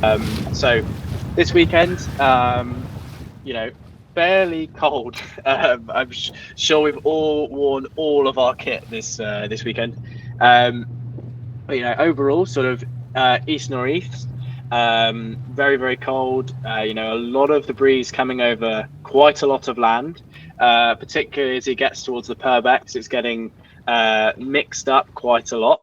So this weekend, you know, fairly cold. I'm sure we've all worn all of our kit this weekend. But overall, sort of east northeast, very very cold. A lot of the breeze coming over quite a lot of land, particularly as it gets towards the Purbex. It's getting mixed up quite a lot.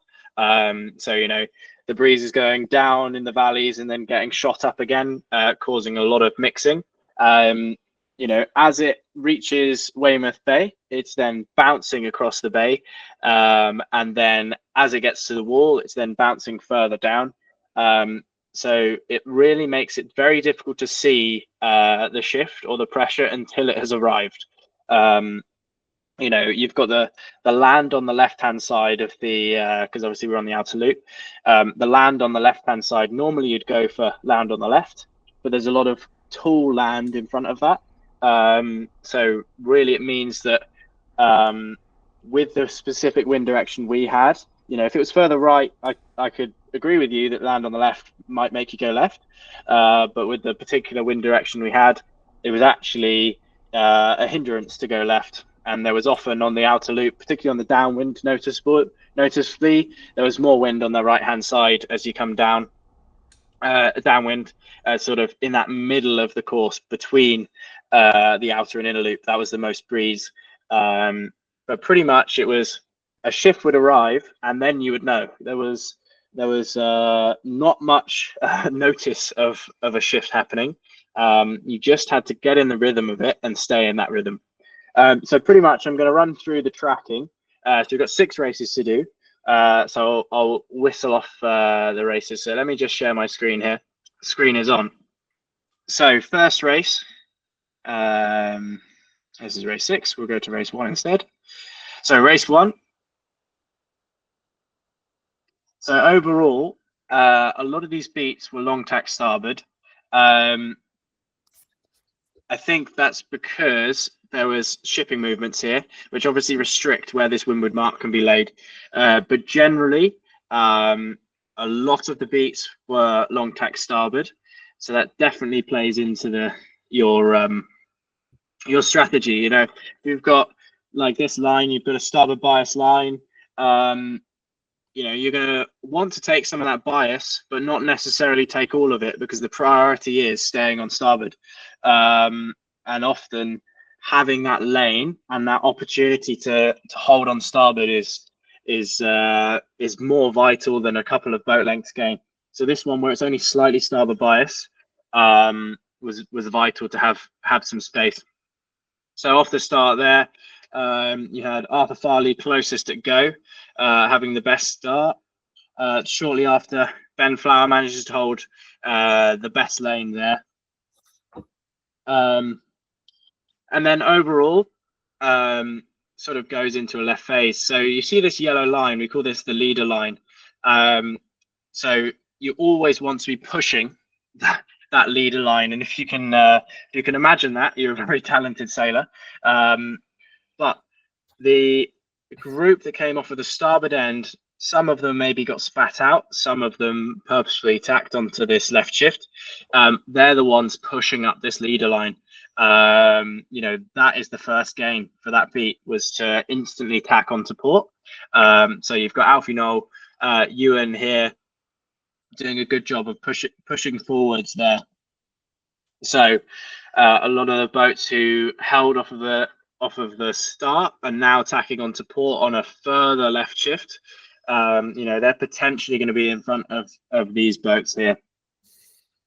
The breeze is going down in the valleys and then getting shot up again, causing a lot of mixing. As it reaches Weymouth Bay, it's then bouncing across the bay, and then as it gets to the wall, it's then bouncing further down. So it really makes it very difficult to see the shift or the pressure until it has arrived. You've got the land on the left hand side of the because obviously we're on the outer loop. The land on the left hand side, normally you'd go for land on the left, but there's a lot of tall land in front of that. So really it means that with the specific wind direction we had, if it was further right, I could agree with you that land on the left might make you go left, but with the particular wind direction we had, it was actually a hindrance to go left. And there was often on the outer loop, particularly on the downwind, noticeably, there was more wind on the right-hand side as you come down, downwind, sort of in that middle of the course between the outer and inner loop. That was the most breeze. But pretty much it was a shift would arrive and then you would know. There was not much notice of a shift happening. You just had to get in the rhythm of it and stay in that rhythm. So pretty much I'm going to run through the tracking. So we've got 6 races to do. So I'll whistle off the races. So let me just share my screen here. The screen is on. So first race, this is race 6. We'll go to race 1 instead. So race 1. So overall, a lot of these beats were long tack starboard. I think that's because there was shipping movements here, which obviously restrict where this windward mark can be laid. But generally, a lot of the beats were long tack starboard. So that definitely plays into your strategy. If you've got like this line, you've got a starboard bias line. You're going to want to take some of that bias, but not necessarily take all of it, because the priority is staying on starboard. And often having that lane and that opportunity to hold on starboard is more vital than a couple of boat lengths gain. So this one, where it's only slightly starboard bias, was vital to have some space. So off the start there, you had Arthur Farley closest at go, having the best start. Shortly after, Ben Flower manages to hold the best lane there. And then overall, sort of goes into a left phase. So you see this yellow line, we call this the leader line. So you always want to be pushing that leader line. And if you can imagine that, you're a very talented sailor. But the group that came off of the starboard end, some of them maybe got spat out, some of them purposefully tacked onto this left shift. They're the ones pushing up this leader line. That is the first game for that beat, was to instantly tack onto port. So you've got Alfie Knoll, Ewan here doing a good job of pushing forwards there. So a lot of the boats who held off of the start are now tacking onto port on a further left shift. They're potentially going to be in front of these boats here.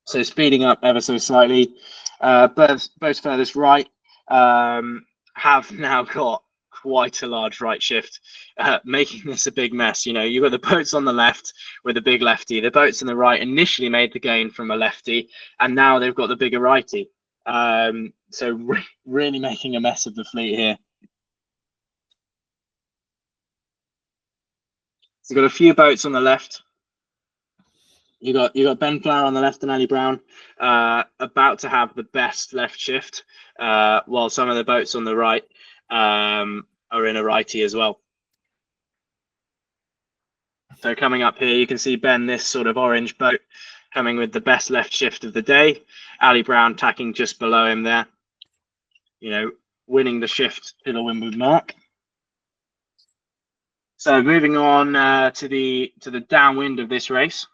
So speeding up ever so slightly. Boats furthest right have now got quite a large right shift, making this a big mess. You've got the boats on the left with a big lefty. The boats on the right initially made the gain from a lefty, and now they've got the bigger righty. So really making a mess of the fleet here. So you've got a few boats on the left. You got Ben Flower on the left and Ali Brown about to have the best left shift, while some of the boats on the right are in a righty as well. So coming up here, you can see Ben, this sort of orange boat, coming with the best left shift of the day. Ali Brown tacking just below him there, you know, winning the shift to the windward mark. So moving on to the downwind of this race,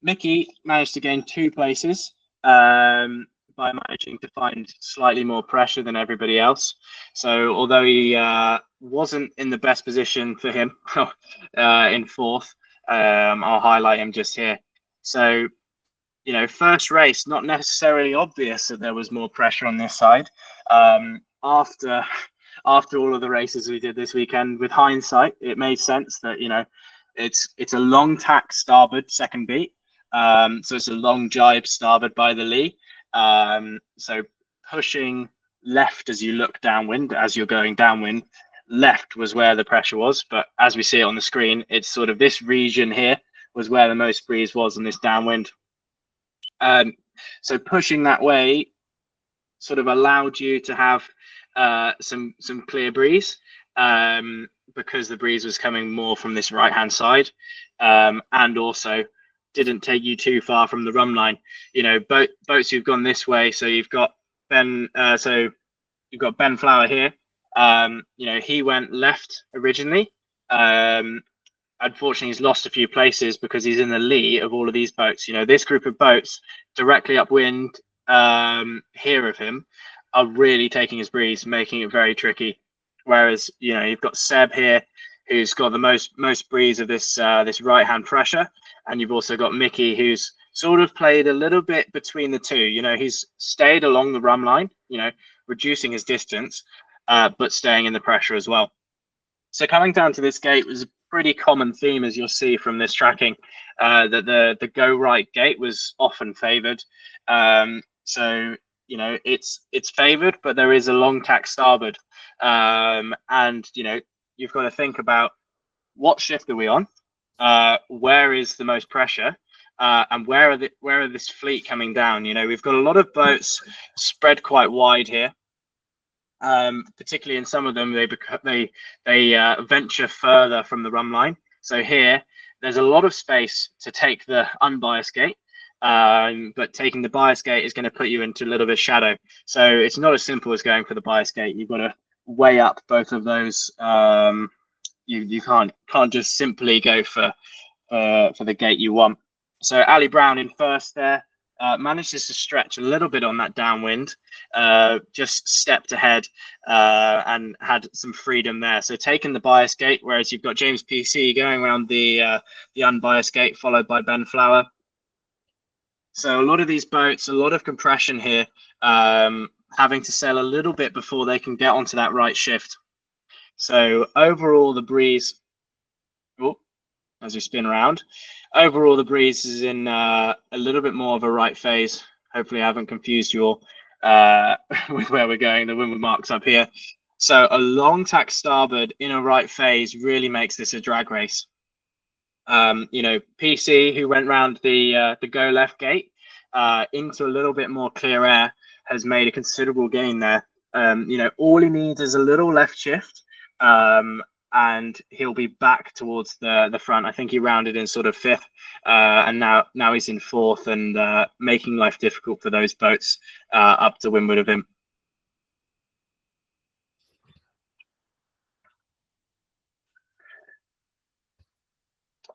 Mickey managed to gain 2 places by managing to find slightly more pressure than everybody else. So although he wasn't in the best position for him in 4th, I'll highlight him just here. So, you know, first race, not necessarily obvious that there was more pressure on this side. After all of the races we did this weekend, with hindsight, it made sense that, you know, it's a long tack starboard second beat. So it's a long jibe starboard by the lee. So pushing left as you look downwind, as you're going downwind, left was where the pressure was. But as we see it on the screen, it's sort of this region here was where the most breeze was on this downwind. So pushing that way sort of allowed you to have some clear breeze, because the breeze was coming more from this right hand side, and also didn't take you too far from the rum line. You know, boats who've gone this way, so you've got Ben Flower here. You know, he went left originally. Unfortunately, he's lost a few places because he's in the lee of all of these boats. You know, this group of boats directly upwind here of him are really taking his breeze, making it very tricky. Whereas, you know, you've got Seb here, who's got the most breeze of this this right hand pressure, and you've also got Mickey, who's sort of played a little bit between the two. You know, he's stayed along the rum line, you know, reducing his distance, but staying in the pressure as well. So coming down to this gate was a pretty common theme, as you'll see from this tracking, that the go right gate was often favoured. So, you know, it's favoured, but there is a long tack starboard, and you know, you've got to think about what shift are we on, where is the most pressure, and where are this fleet coming down. You know, we've got a lot of boats spread quite wide here. Particularly in some of them, they venture further from the rum line. So here, there's a lot of space to take the unbiased gate, but taking the bias gate is going to put you into a little bit of shadow. So it's not as simple as going for the bias gate. You've got to weigh up both of those. You can't just simply go for the gate you want. So Ali Brown in first there. Manages to stretch a little bit on that downwind, just stepped ahead and had some freedom there. So taking the bias gate, whereas you've got James PC going around the unbiased gate, followed by Ben Flower. So a lot of these boats, a lot of compression here, having to sail a little bit before they can get onto that right shift. So overall, the breeze, as we spin around, overall the breeze is in a little bit more of a right phase. Hopefully I haven't confused you all with where we're going. The windward mark's up here. So a long tack starboard in a right phase really makes this a drag race. You know, PC, who went round the go left gate into a little bit more clear air, has made a considerable gain there. You know, all he needs is a little left shift, and he'll be back towards the front. I think he rounded in sort of 5th, and now he's in 4th, and making life difficult for those boats up to windward of him.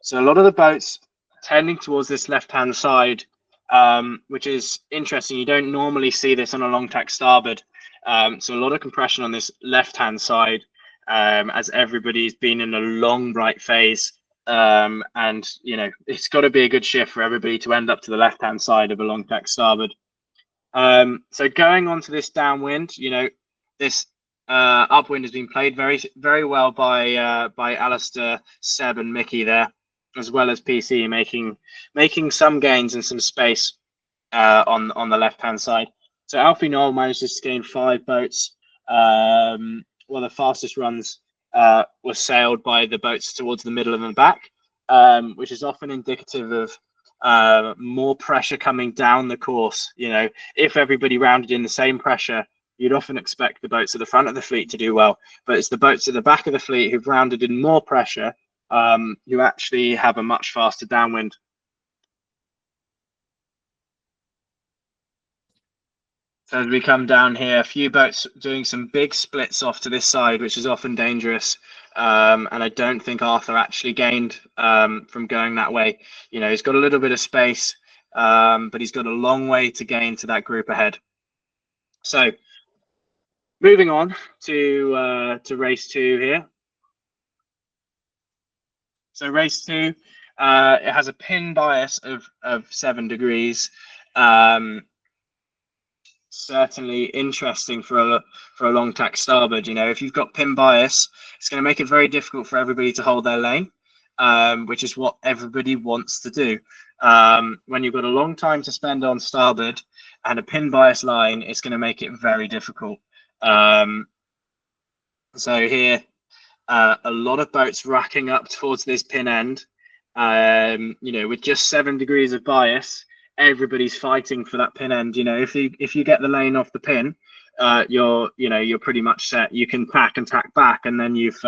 So a lot of the boats tending towards this left-hand side, which is interesting. You don't normally see this on a long tack starboard. So a lot of compression on this left-hand side, as everybody's been in a long right phase, and you know, it's got to be a good shift for everybody to end up to the left-hand side of a long tack starboard. So going on to this downwind, you know, this upwind has been played very well by Alistair, Seb, and Mickey there, as well as PC making some gains and some space on the left-hand side. So Alfie Knoll manages to gain 5 boats. Well, the fastest runs were sailed by the boats towards the middle and the back, which is often indicative of more pressure coming down the course. You know, if everybody rounded in the same pressure, you'd often expect the boats at the front of the fleet to do well, but it's the boats at the back of the fleet who've rounded in more pressure who actually have a much faster downwind. So as we come down here, a few boats doing some big splits off to this side, which is often dangerous. And I don't think Arthur actually gained from going that way. You know, he's got a little bit of space, but he's got a long way to gain to that group ahead. So moving on to race 2 here. So race 2, it has a pin bias of 7 degrees. Certainly interesting for a long tack starboard. You know, if you've got pin bias, it's going to make it very difficult for everybody to hold their lane, which is what everybody wants to do. When you've got a long time to spend on starboard and a pin bias line, it's going to make it very difficult. So here, a lot of boats racking up towards this pin end. You know, with just 7 degrees of bias, everybody's fighting for that pin end. You know, if you get the lane off the pin, you're pretty much set. You can tack and tack back, and then you've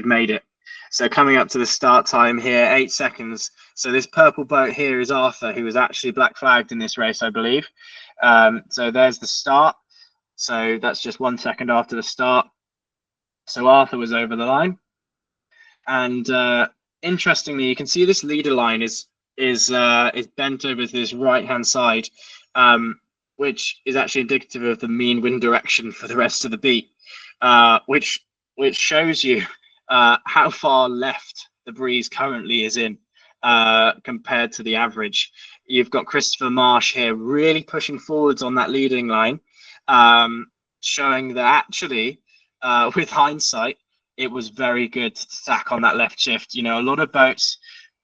made it. So coming up to the start time here, 8 seconds. So this purple boat here is Arthur, who was actually black flagged in this race, I believe. So there's the start. So that's just 1 second after the start. So Arthur was over the line. And interestingly, you can see this leader line is bent over to this right hand side, which is actually indicative of the mean wind direction for the rest of the beat, which shows you how far left the breeze currently is in compared to the average. You've got Christopher Marsh here really pushing forwards on that leading line, showing that actually, with hindsight, it was very good to tack on that left shift. You know, a lot of boats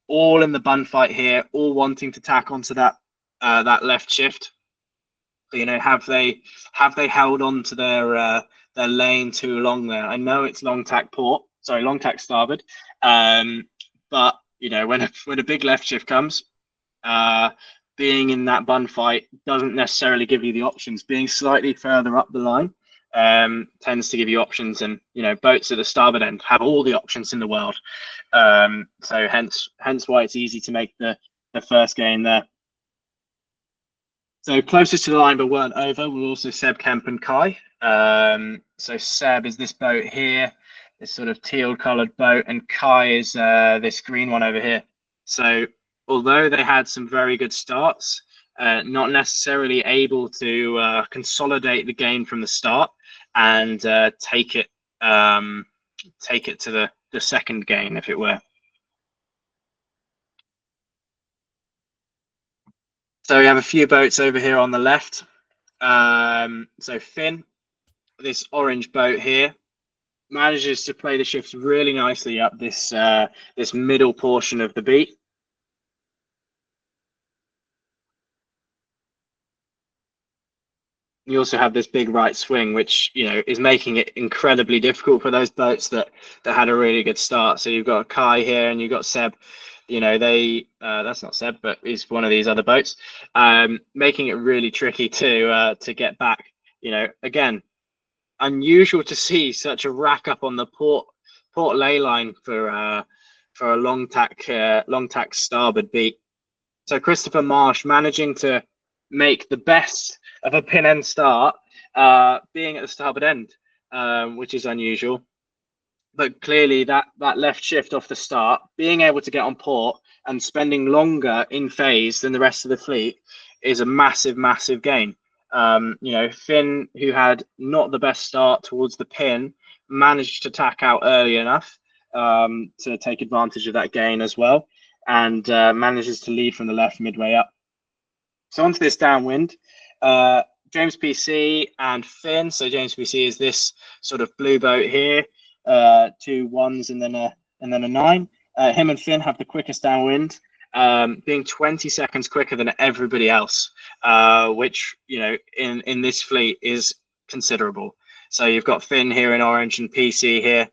all in the bun fight here, all wanting to tack onto that that left shift. You know, have they held on to their lane too long there? I know it's long tack starboard, but you know, when a big left shift comes, being in that bun fight doesn't necessarily give you the options. Being slightly further up the line tends to give you options, and you know, boats at the starboard end have all the options in the world. So hence why it's easy to make the first gain there. So closest to the line but weren't over were also Seb, Kemp and Kai. So Seb is this boat here, this sort of teal coloured boat, and Kai is this green one over here. So although they had some very good starts, not necessarily able to consolidate the gain from the start and take it to the second gain, if it were. So we have a few boats over here on the left. So Finn, this orange boat here, manages to play the shifts really nicely up this this middle portion of the beat. You also have this big right swing, which, you know, is making it incredibly difficult for those boats that had a really good start. So you've got Kai here and you've got Seb. You know, they that's not Seb, but is one of these other boats, making it really tricky to get back. You know, again, unusual to see such a rack up on the port lay line for a long tack starboard beat. So Christopher Marsh managing to make the best of a pin end start, being at the starboard end, which is unusual. But clearly that left shift off the start, being able to get on port and spending longer in phase than the rest of the fleet is a massive, massive gain. You know, Finn, who had not the best start towards the pin, managed to tack out early enough to take advantage of that gain as well, and manages to lead from the left midway up. So onto this downwind, James PC and Finn. So James PC is this sort of blue boat here, 2 1s and then a 9. Him and Finn have the quickest downwind, being 20 seconds quicker than everybody else, which, you know, in this fleet is considerable. So you've got Finn here in orange and PC here,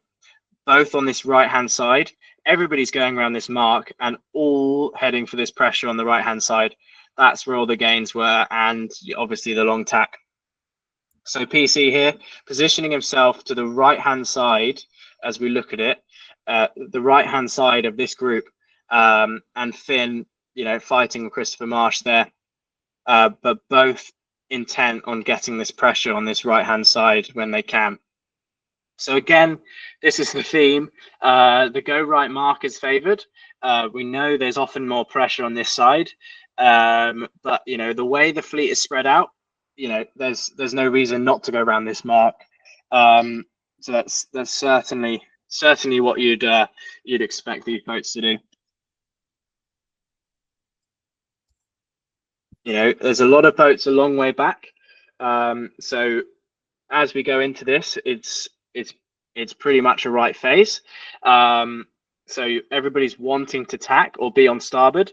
both on this right hand side. Everybody's going around this mark and all heading for this pressure on the right hand side. That's where all the gains were, and obviously the long tack. So PC here positioning himself to the right hand side as we look at it, the right hand side of this group, and Finn, you know, fighting Christopher Marsh there, but both intent on getting this pressure on this right-hand side when they can. So again, this is the theme. The go right mark is favored. We know there's often more pressure on this side, but the way the fleet is spread out, there's no reason not to go around this mark. So that's certainly what you'd expect these boats to do. There's a lot of boats a long way back. So as we go into this, it's pretty much a right phase. So everybody's wanting to tack or be on starboard.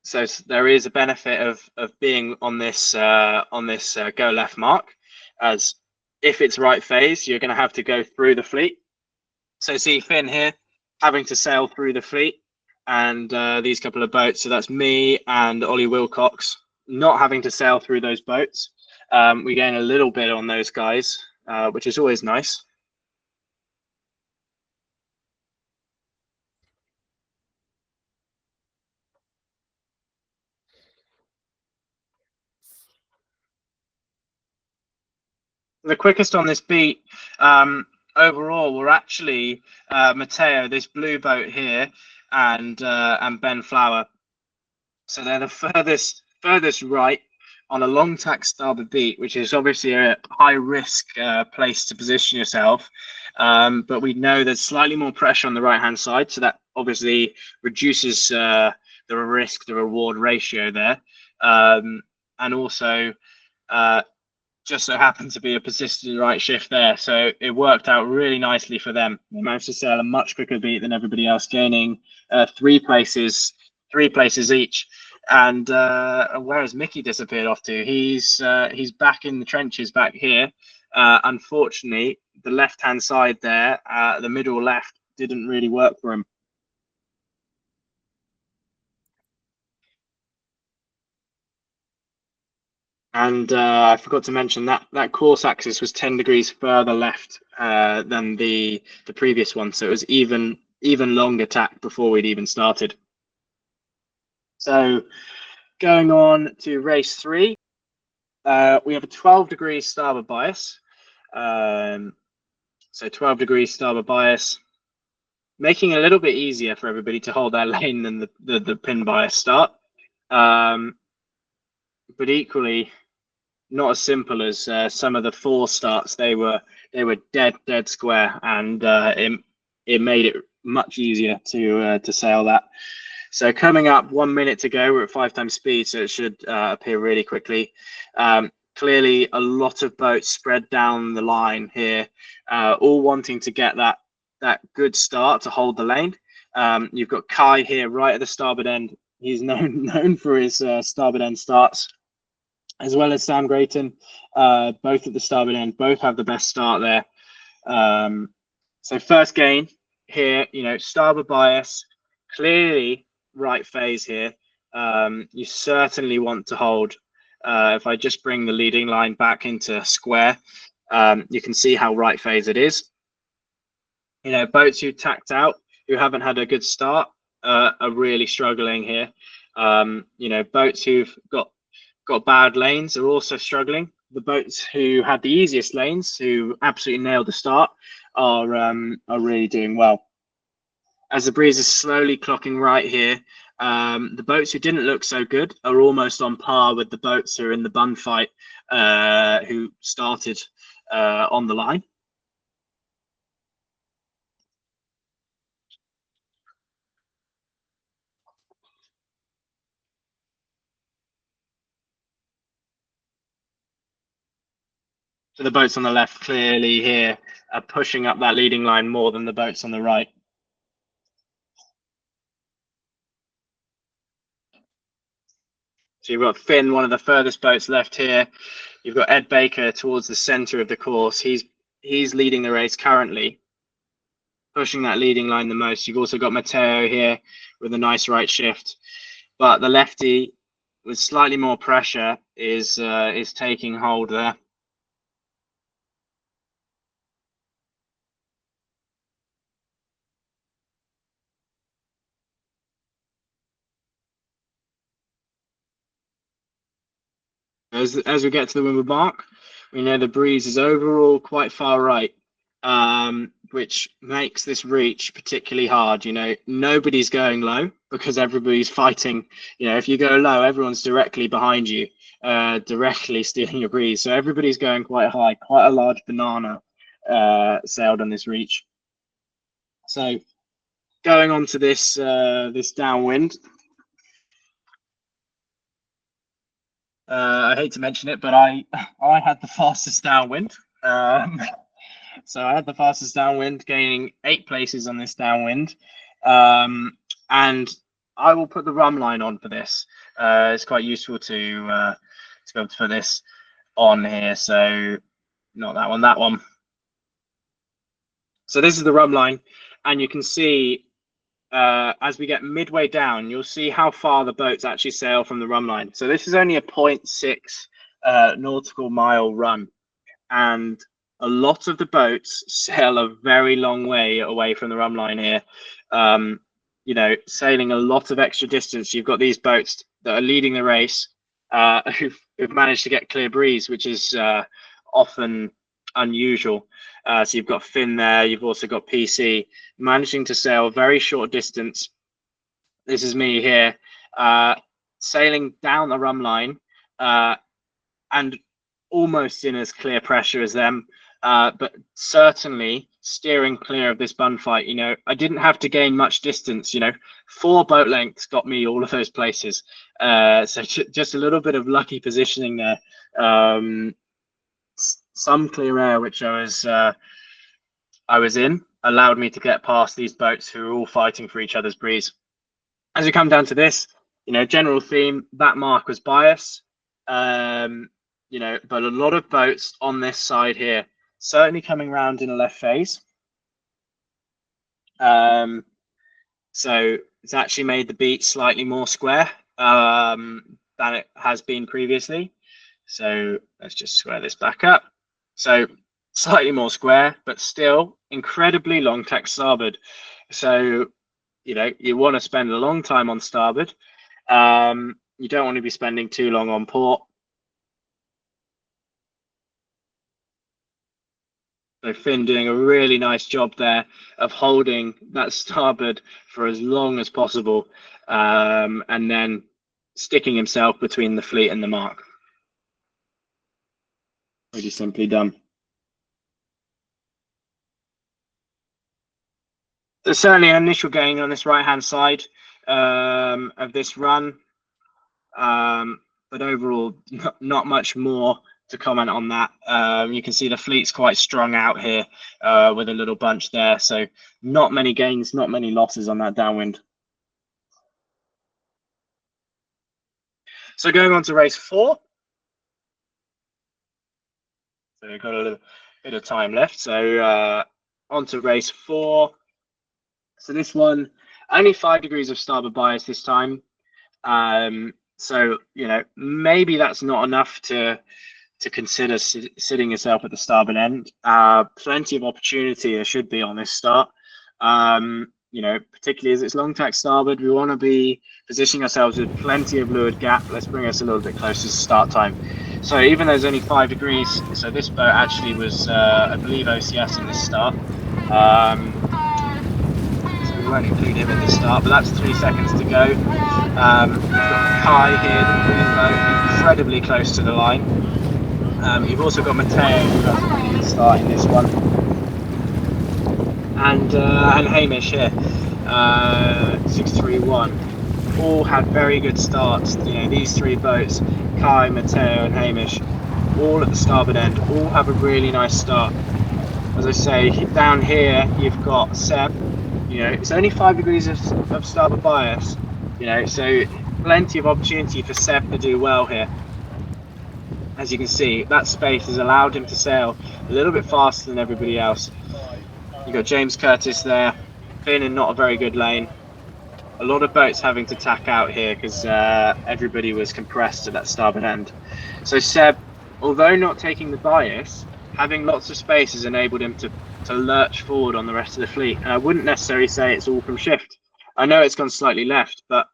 So there is a benefit of being on this go left mark, as if it's right phase, you're going to have to go through the fleet. So see Finn here having to sail through the fleet, and these couple of boats. So that's me and Ollie Wilcox not having to sail through those boats. We gain a little bit on those guys, which is always nice. The quickest on this beat overall were actually Matteo, this blue boat here, and Ben Flower. So they're the furthest right on a long tack starboard beat, which is obviously a high risk place to position yourself. But we know there's slightly more pressure on the right hand side, so that obviously reduces the risk to reward ratio there, and also just so happened to be a persistent right shift there, so it worked out really nicely for them. They managed to sail a much quicker beat than everybody else, gaining 3 places each. And where has Mickey disappeared off to? He's back in the trenches back here. Unfortunately, the left hand side there, the middle left, didn't really work for him. And I forgot to mention that course axis was 10 degrees further left than the previous one, so it was even longer tack before we'd even started. So going on to race 3, we have a 12 degrees starboard bias. So 12 degrees starboard bias, making it a little bit easier for everybody to hold their lane than the pin bias start. But equally, not as simple as some of the 4 starts. They were dead square, and it made it much easier to sail that. So coming up 1 minute to go, we're at 5 times speed, so it should appear really quickly. Clearly a lot of boats spread down the line here, all wanting to get that good start to hold the lane. You've got Kai here right at the starboard end. He's known for his starboard end starts, as well as Sam Grayton, both at the starboard end, both have the best start there. So first gain here, starboard bias, clearly right phase here. You certainly want to hold. If I just bring the leading line back into square, you can see how right phase it is. Boats who tacked out, who haven't had a good start, are really struggling here. Boats who've got bad lanes are also struggling. The boats who had the easiest lanes, who absolutely nailed the start, are really doing well. As the breeze is slowly clocking right here, the boats who didn't look so good are almost on par with the boats who are in the bun fight, who started on the line. So the boats on the left clearly here are pushing up that leading line more than the boats on the right. So you've got Finn, one of the furthest boats left here. You've got Ed Baker towards the center of the course. He's leading the race currently, pushing that leading line the most. You've also got Matteo here with a nice right shift, but the lefty with slightly more pressure is taking hold there. As we get to the windward mark, we know the breeze is overall quite far right, which makes this reach particularly hard. You know, nobody's going low because everybody's fighting. You know, if you go low, everyone's directly behind you, directly stealing your breeze. So everybody's going quite high. Quite a large banana sailed on this reach. So going on to this this downwind. I hate to mention it, but I had the fastest downwind. So I had the fastest downwind, gaining 8 places on this downwind. And I will put the run line on for this. It's quite useful to be able to put this on here. So not that one, that one. So this is the run line, and you can see as we get midway down, you'll see how far the boats actually sail from the run line. So this is only a 0.6 nautical mile run, and a lot of the boats sail a very long way away from the run line here. You know, sailing a lot of extra distance. You've got these boats that are leading the race who've managed to get clear breeze, which is often unusual. So you've got Finn there, you've also got PC managing to sail a very short distance. This is me here, sailing down the run line and almost in as clear pressure as them, but certainly steering clear of this bun fight. You know, I didn't have to gain much distance. You know, 4 boat lengths got me all of those places. So just a little bit of lucky positioning there. Some clear air which I was in allowed me to get past these boats who are all fighting for each other's breeze. As we come down to this, you know, general theme, that mark was bias. You know, but a lot of boats on this side here, certainly coming around in a left phase. So it's actually made the beat slightly more square than it has been previously. So let's just square this back up. So slightly more square, but still incredibly long tack starboard. So, you know, you want to spend a long time on starboard. You don't want to be spending too long on port. So Finn doing a really nice job there of holding that starboard for as long as possible, and then sticking himself between the fleet and the mark. Pretty simply done. There's certainly an initial gain on this right-hand side of this run, but overall, not much more to comment on that. You can see the fleet's quite strung out here with a little bunch there, so not many gains, not many losses on that downwind. So going on to race 4. So we've got a little bit of time left. So on to race 4. So this one, only 5 degrees of starboard bias this time. So, you know, maybe that's not enough to consider sitting yourself at the starboard end. Plenty of opportunity there should be on this start. You know, particularly as it's long tack starboard, we want to be positioning ourselves with plenty of leeward gap. Let's bring us a little bit closer to start time. So even though there's only 5 degrees, so this boat actually was, I believe, OCS in this start. So we won't include him in this start, but that's 3 seconds to go. We've got Kai here, the green boat, incredibly close to the line. You've also got Matteo, who has a really good start in this one, and Hamish here, 631. All had very good starts. You know, these 3 boats, Kai, Matteo, and Hamish, all at the starboard end, all have a really nice start. As I say, down here you've got Seb. You know, it's only 5 degrees of starboard bias. You know, so plenty of opportunity for Seb to do well here. As you can see, that space has allowed him to sail a little bit faster than everybody else. You've got James Curtis there, Finn in not a very good lane. A lot of boats having to tack out here because everybody was compressed at that starboard end. So Seb, although not taking the bias, having lots of space has enabled him to lurch forward on the rest of the fleet. And I wouldn't necessarily say it's all from shift. I know it's gone slightly left, but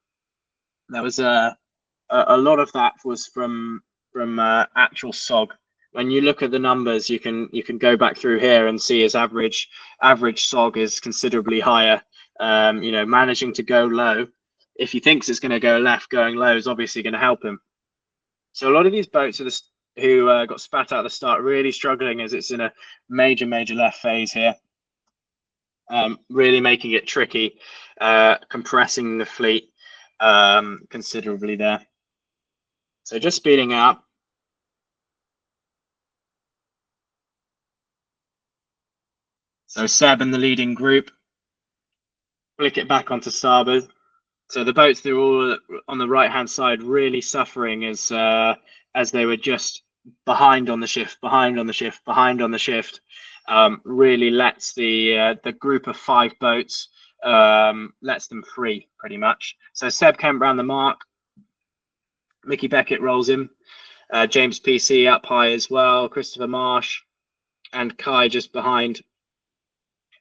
there was a lot of that was from from actual SOG. When you look at the numbers, you can go back through here and see his average SOG is considerably higher. You know, managing to go low, if he thinks it's going to go left, going low is obviously going to help him. So a lot of these boats are who got spat out at the start really struggling, as it's in a major left phase here, really making it tricky, compressing the fleet considerably there. So just speeding up. So Seb and the leading group flick it back onto starboard. So the boats, they're all on the right hand side, really suffering as they were just behind on the shift, really lets the group of 5 boats, lets them free pretty much. So Seb Kemp round the mark, Mickey Beckett rolls him, James PC up high as well, Christopher Marsh and Kai just behind.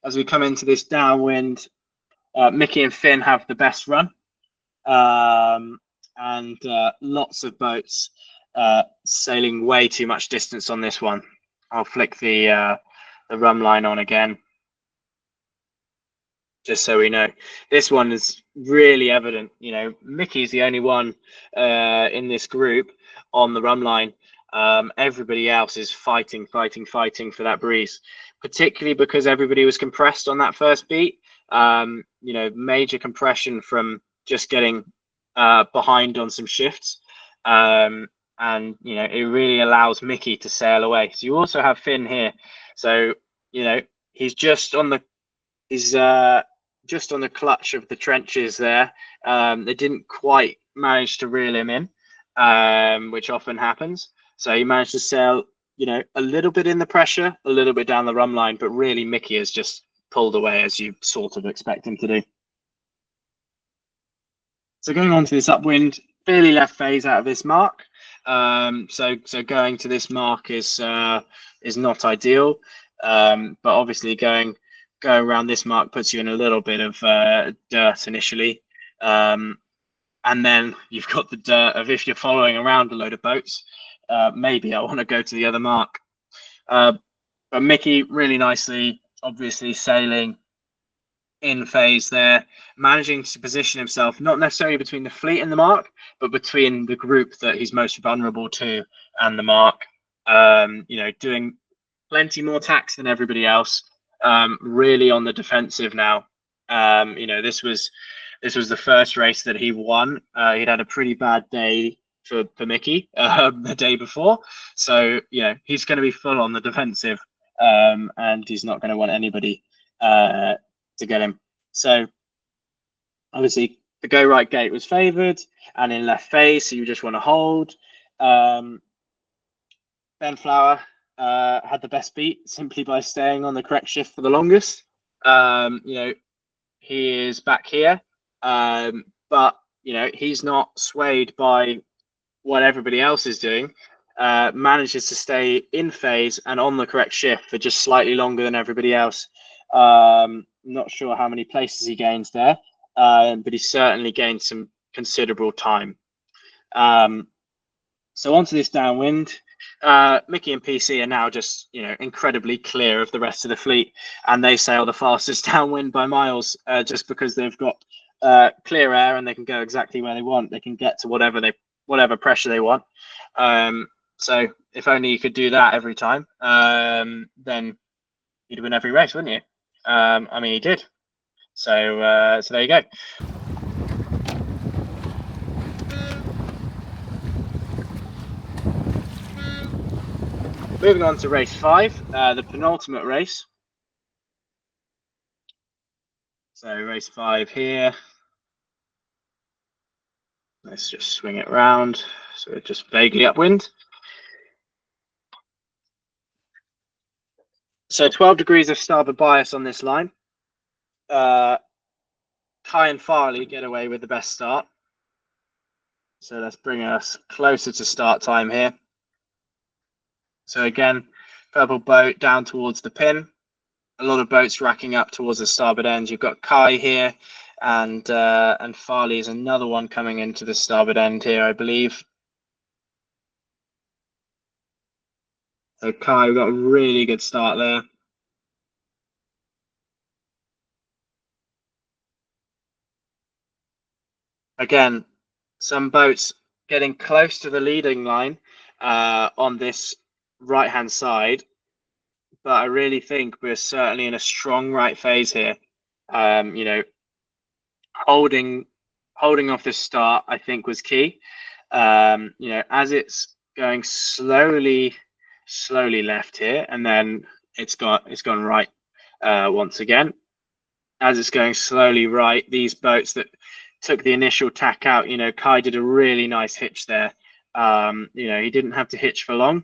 As we come into this downwind, Mickey and Finn have the best run, and lots of boats sailing way too much distance on this one. I'll flick the rum line on again, just so we know. This one is really evident. You know, Mickey's the only one in this group on the rum line. Everybody else is fighting for that breeze, particularly because everybody was compressed on that first beat. You know, major compression from just getting behind on some shifts, and you know, it really allows Mickey to sail away. So you also have Finn here, so you know, he's just on the clutch of the trenches there. They didn't quite manage to reel him in, which often happens. So he managed to sail, you know, a little bit in the pressure, a little bit down the rum line, but really Mickey has just pulled away, as you sort of expect him to do. So going on to this upwind, fairly left phase out of this mark. So going to this mark is not ideal, but obviously going around this mark puts you in a little bit of dirt initially, and then you've got the dirt of, if you're following around a load of boats, maybe I want to go to the other mark. But Mickey really nicely, obviously sailing in phase there, managing to position himself not necessarily between the fleet and the mark, but between the group that he's most vulnerable to and the mark. You know, doing plenty more tacks than everybody else, really on the defensive now. You know, this was the first race that he won. He'd had a pretty bad day for Mickey the day before, so you know, he's going to be full on the defensive, and he's not going to want anybody to get him. So obviously the go right gate was favoured and in left phase, so you just want to hold. Ben Flower had the best beat simply by staying on the correct shift for the longest. You know, he is back here, but you know, he's not swayed by what everybody else is doing. Manages to stay in phase and on the correct shift for just slightly longer than everybody else. Not sure how many places he gains there, but he certainly gained some considerable time. So onto this downwind, Mickey and PC are now just, you know, incredibly clear of the rest of the fleet, and they sail the fastest downwind by miles, just because they've got clear air and they can go exactly where they want. They can get to whatever pressure they want. So if only you could do that every time, then you'd win every race, wouldn't you? I mean, he did. So there you go. Moving on to race 5, the penultimate race. So race 5 here. Let's just swing it round. So it's just vaguely upwind. So 12 degrees of starboard bias on this line. Kai and Farley get away with the best start. So let's bring us closer to start time here. So again, purple boat down towards the pin. A lot of boats racking up towards the starboard end. You've got Kai here, and Farley is another one coming into the starboard end here, I believe. So Kai, we got a really good start there. Again, some boats getting close to the leading line on this right-hand side, but I really think we're certainly in a strong right phase here. You know, holding off this start, I think, was key. You know, as it's going slowly left here, and then it's gone right once again. As it's going slowly right, these boats that took the initial tack out, you know, Kai did a really nice hitch there. You know, he didn't have to hitch for long,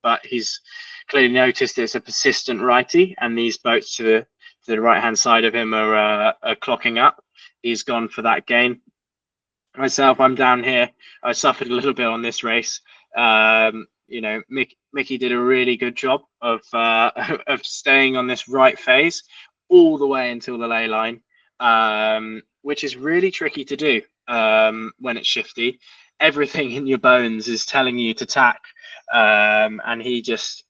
but he's clearly noticed it's a persistent righty, and these boats to the right hand side of him are clocking up. He's gone for that gain. Myself, I'm down here. I suffered a little bit on this race. You know, Mickey did a really good job of of staying on this right phase all the way until the ley line, which is really tricky to do when it's shifty. Everything in your bones is telling you to tack, and he just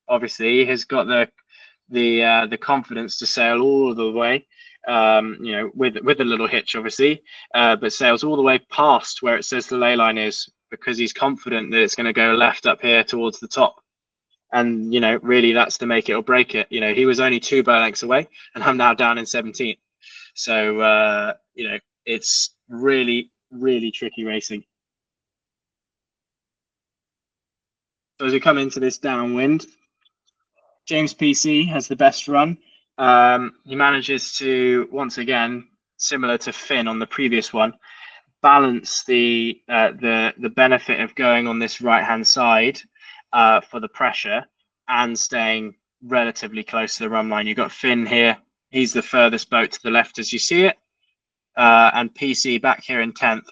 obviously has got the confidence to sail all the way. You know, with a little hitch, obviously, but sails all the way past where it says the ley line is, because he's confident that it's going to go left up here towards the top. And, you know, really that's to make it or break it. You know, he was only 2 bow lengths away, and I'm now down in 17th. So, you know, it's really, really tricky racing. So as we come into this downwind, James PC has the best run. He manages to, once again, similar to Finn on the previous one, balance the benefit of going on this right hand side for the pressure and staying relatively close to the run line. You've got Finn here, he's the furthest boat to the left as you see it, and PC back here in 10th.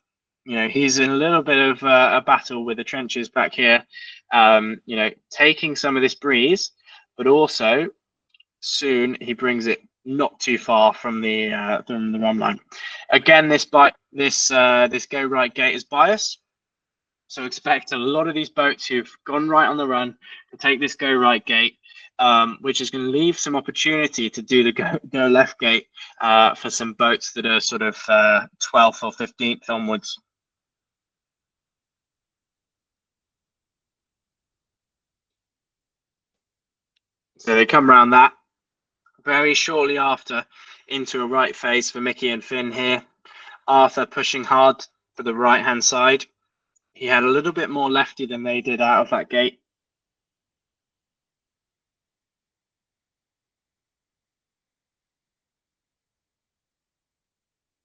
You know, he's in a little bit of a battle with the trenches back here, you know, taking some of this breeze, but also soon he brings it not too far from the run line. Again, this go right gate is biased, so expect a lot of these boats who've gone right on the run to take this go right gate, which is going to leave some opportunity to do the go left gate for some boats that are sort of 12th or 15th onwards. So they come around that. Very shortly after, into a right phase for Mickey and Finn here. Arthur pushing hard for the right hand side. He had a little bit more lefty than they did out of that gate.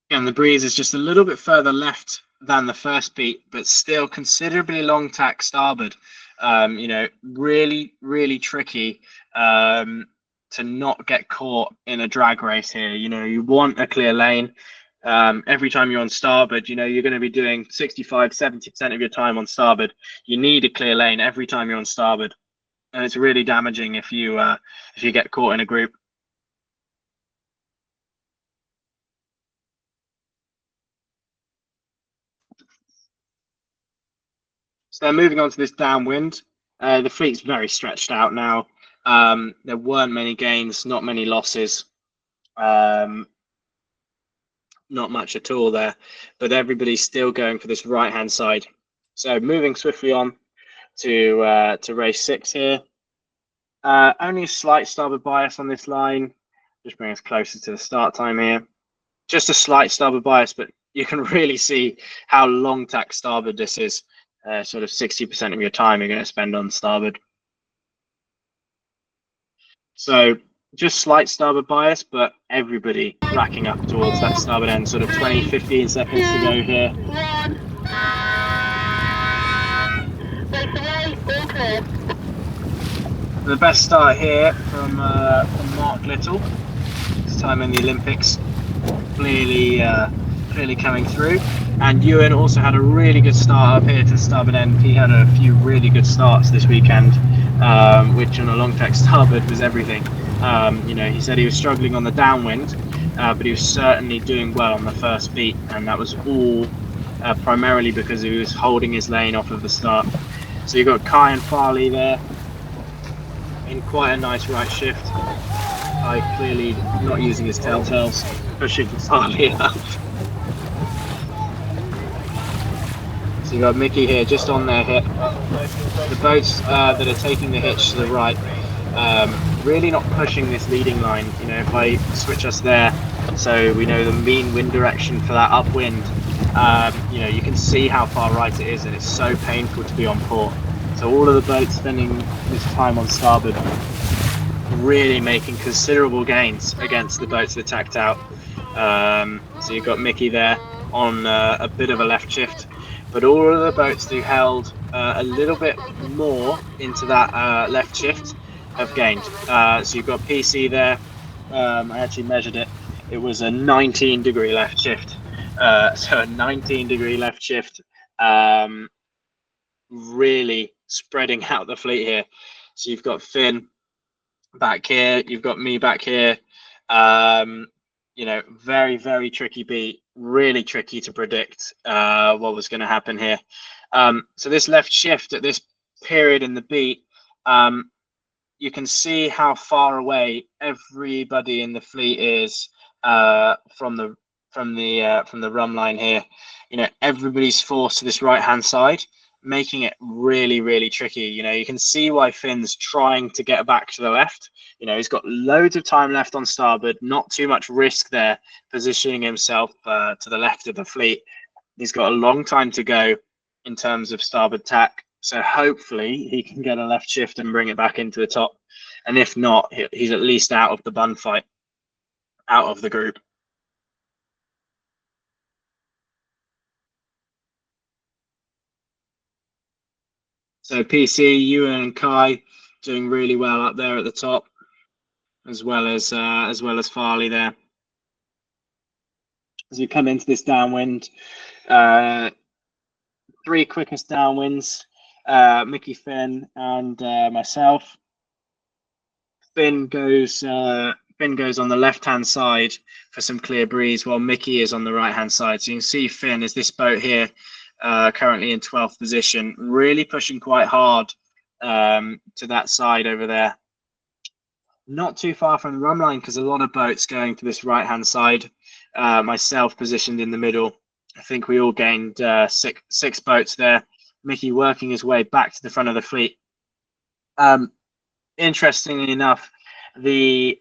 And the breeze is just a little bit further left than the first beat, but still considerably long tack starboard. You know, really, really tricky to not get caught in a drag race here. You know, you want a clear lane. Every time you're on starboard, you know, you're going to be doing 65-70% of your time on starboard. You need a clear lane every time you're on starboard, and it's really damaging if you get caught in a group. So moving on to this downwind, the fleet's very stretched out now. There weren't many gains, not many losses, not much at all there, but everybody's still going for this right hand side. So moving swiftly on to race 6 here. Only a slight starboard bias on this line, just bring us closer to the start time here. Just a slight starboard bias, but you can really see how long tack starboard this is. Sort of 60% of your time you're going to spend on starboard. So just slight starboard bias, but everybody racking up towards that starboard end. Sort of 20-15 seconds to go here. The best start here from Mark Little. This time in the Olympics, clearly coming through. And Ewan also had a really good start up here to the starboard end. He had a few really good starts this weekend, which on a long tack starboard was everything. You know, he said he was struggling on the downwind, but he was certainly doing well on the first beat, and that was all primarily because he was holding his lane off of the start. So you've got Kai and Farley there. in quite a nice right shift. I clearly not using his telltales, pushing Farley up. So you got Mickey here just on their hip. The boats that are taking the hitch to the right, really not pushing this leading line. You know, if I switch us there, so we know the mean wind direction for that upwind, you know, you can see how far right it is, and it's so painful to be on port. So all of the boats spending this time on starboard, really making considerable gains against the boats that tacked out. So you've got Mickey there on a bit of a left shift, but all of the boats who held a little bit more into that left shift have gained. So you've got PC there. I actually measured it. It was a 19-degree left shift. So a 19-degree left shift, really spreading out the fleet here. So you've got Finn back here, you've got me back here. You know, very, very tricky beat, really tricky to predict what was going to happen here. So this left shift at this period in the beat, you can see how far away everybody in the fleet is from the rum line here. You know, everybody's forced to this right hand side, making it really, really tricky. You know, you can see why Finn's trying to get back to the left. You know, he's got loads of time left on starboard, not too much risk there, positioning himself to the left of the fleet. He's got a long time to go in terms of starboard tack. So hopefully he can get a left shift and bring it back into the top. And if not, he's at least out of the bun fight, out of the group. So PC, Ewan and Kai doing really well up there at the top, as well as Farley there. As we come into this downwind, three quickest downwinds, Mickey, Finn, and myself. Finn goes on the left-hand side for some clear breeze, while Mickey is on the right-hand side. So you can see Finn is this boat here, currently in 12th position, really pushing quite hard to that side over there. Not too far from the rum line, because a lot of boats going to this right-hand side. Myself positioned in the middle. I think we all gained six boats there. Mickey working his way back to the front of the fleet. Interestingly enough, the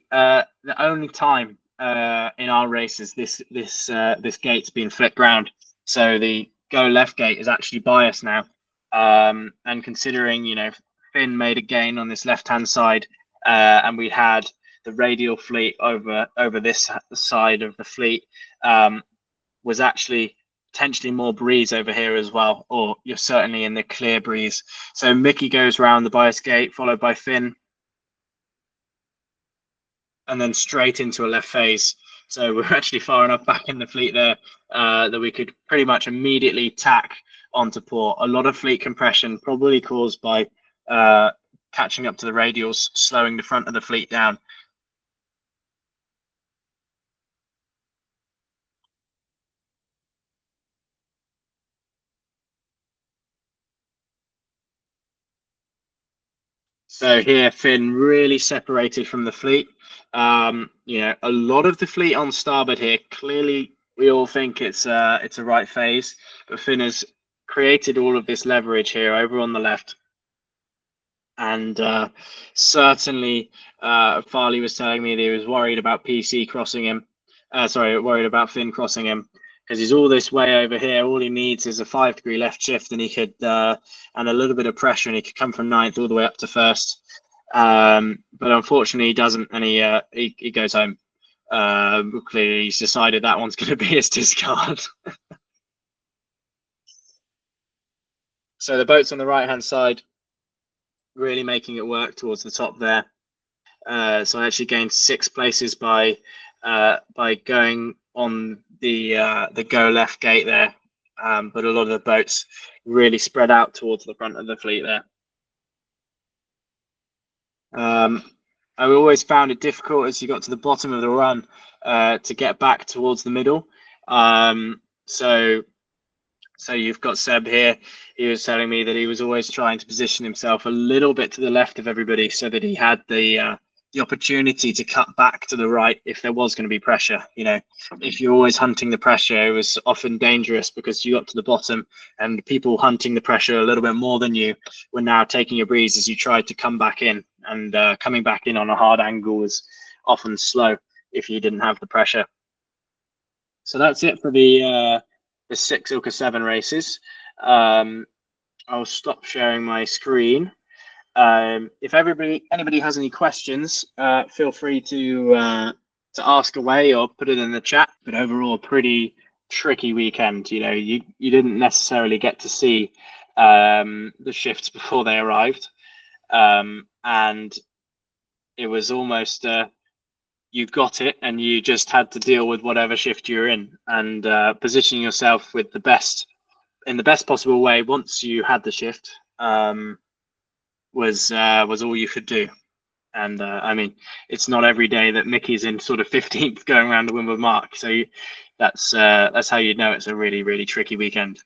only time in our races this gate's been flipped round, so the go left gate is actually biased now. And considering, you know, Finn made a gain on this left hand side, and we had the radial fleet over this side of the fleet, was actually potentially more breeze over here as well, or you're certainly in the clear breeze. So Mickey goes round the bias gate, followed by Finn, and then straight into a left phase. So we're actually far enough back in the fleet there that we could pretty much immediately tack onto port. A lot of fleet compression, probably caused by catching up to the radials, slowing the front of the fleet down. So here, Finn really separated from the fleet. You know, a lot of the fleet on starboard here. Clearly, we all think it's a right phase, but Finn has created all of this leverage here over on the left. And certainly, Farley was telling me that he was worried about PC crossing him. Worried about Finn crossing him, because he's all this way over here. All he needs is a 5-degree left shift, and he could, and a little bit of pressure, and he could come from 9th all the way up to 1st. But unfortunately, he doesn't, and he goes home. Clearly, he's decided that one's going to be his discard. So the boat's on the right-hand side, really making it work towards the top there. So I actually gained 6 places by going on the go left gate there, but a lot of the boats really spread out towards the front of the fleet there. I always found it difficult as you got to the bottom of the run to get back towards the middle. So So you've got Seb here. He was telling me that he was always trying to position himself a little bit to the left of everybody so that he had the opportunity to cut back to the right if there was going to be pressure. You know, if you're always hunting the pressure, it was often dangerous because you got to the bottom and people hunting the pressure a little bit more than you were now taking a breeze as you tried to come back in, and coming back in on a hard angle was often slow if you didn't have the pressure. So that's it for the 6 ILCA 7 races. I'll stop sharing my screen. If anybody has any questions, feel free to ask away or put it in the chat. But overall, a pretty tricky weekend. You know, you didn't necessarily get to see the shifts before they arrived, and it was almost you got it and you just had to deal with whatever shift you're in, and positioning yourself with the best in the best possible way once you had the shift was all you could do. And I mean, it's not every day that Mickey's in sort of 15th going around the windward mark, so that's how you know it's a really, really tricky weekend.